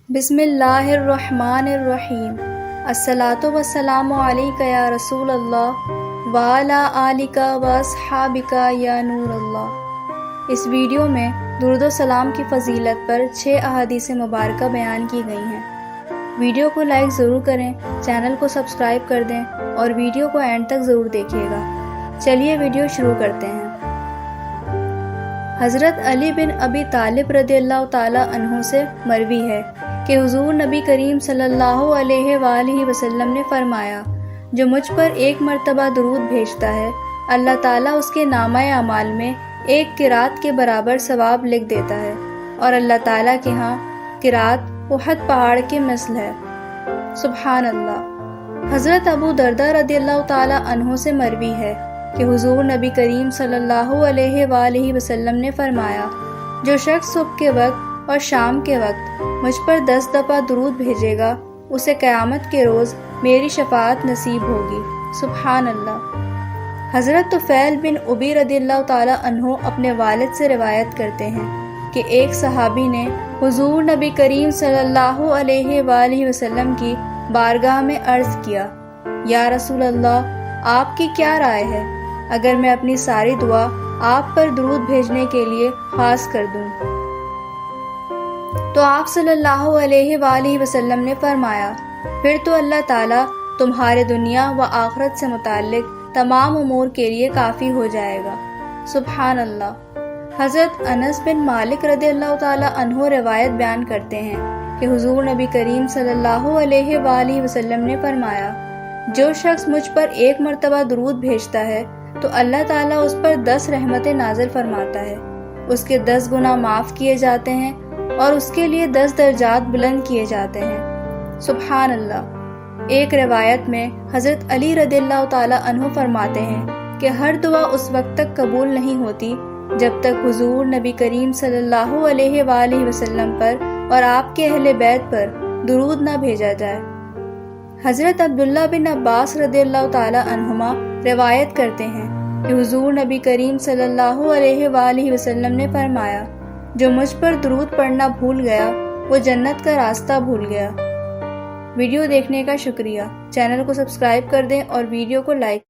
بسم اللہ الرحمن الرحیم۔ الصلاۃ والسلام علیک یا رسول اللہ وعلی آلک واصحابک یا نور اللہ۔ اس ویڈیو میں درود و سلام کی فضیلت پر 6 احادیث مبارکہ بیان کی گئی ہیں۔ ویڈیو کو لائک ضرور کریں، چینل کو سبسکرائب کر دیں اور ویڈیو کو اینڈ تک ضرور دیکھیے گا۔ چلیے ویڈیو شروع کرتے ہیں۔ حضرت علی بن ابی طالب رضی اللہ تعالی عنہ سے مروی ہے کہ حضور نبی کریم صلی اللہ علیہ وآلہ وسلم نے فرمایا، جو مجھ پر ایک مرتبہ درود بھیجتا ہے، اللہ تعالیٰ اس کے نامہ اعمال میں ایک قرات کے برابر ثواب لکھ دیتا ہے، اور اللہ تعالیٰ کے ہاں قرات احد پہاڑ کے مثل ہے۔ سبحان اللہ۔ حضرت ابو دردہ رضی اللہ تعالی عنہ سے مروی ہے کہ حضور نبی کریم صلی اللہ علیہ وآلہ وسلم نے فرمایا، جو شخص صبح کے وقت اور شام کے وقت مجھ پر 10 دفعہ درود بھیجے گا، اسے قیامت کے روز میری شفاعت نصیب ہوگی۔ سبحان اللہ۔ حضرت طفیل بن ابی رضی اللہ تعالی عنہ اپنے والد سے روایت کرتے ہیں کہ ایک صحابی نے حضور نبی کریم صلی اللہ علیہ وآلہ وسلم کی بارگاہ میں عرض کیا، یا رسول اللہ، آپ کی کیا رائے ہے اگر میں اپنی ساری دعا آپ پر درود بھیجنے کے لیے خاص کر دوں؟ تو آپ صلی اللہ علیہ وآلہ وسلم نے فرمایا، پھر تو اللہ تعالیٰ تمہارے دنیا و آخرت سے متعلق تمام امور کے لیے کافی ہو جائے گا۔ سبحان اللہ۔ حضرت انس بن مالک رضی اللہ تعالی عنہ روایت بیان کرتے ہیں کہ حضور نبی کریم صلی اللہ علیہ وآلہ وسلم نے فرمایا، جو شخص مجھ پر ایک مرتبہ درود بھیجتا ہے تو اللہ تعالیٰ اس پر 10 رحمتیں نازل فرماتا ہے، اس کے 10 گناہ معاف کیے جاتے ہیں اور اس کے لیے 10 درجات بلند کیے جاتے ہیں۔ سبحان اللہ۔ ایک روایت میں حضرت علی رضی اللہ تعالی عنہ فرماتے ہیں کہ ہر دعا اس وقت تک قبول نہیں ہوتی جب تک حضور نبی کریم صلی اللہ علیہ وآلہ وسلم پر اور آپ کے اہل بیت پر درود نہ بھیجا جائے۔ حضرت عبداللہ بن عباس رضی اللہ تعالی عنہما روایت کرتے ہیں کہ حضور نبی کریم صلی اللہ علیہ وآلہ وسلم نے فرمایا، جو مجھ پر درود پڑھنا بھول گیا وہ جنت کا راستہ بھول گیا۔ ویڈیو دیکھنے کا شکریہ۔ چینل کو سبسکرائب کر دیں اور ویڈیو کو لائک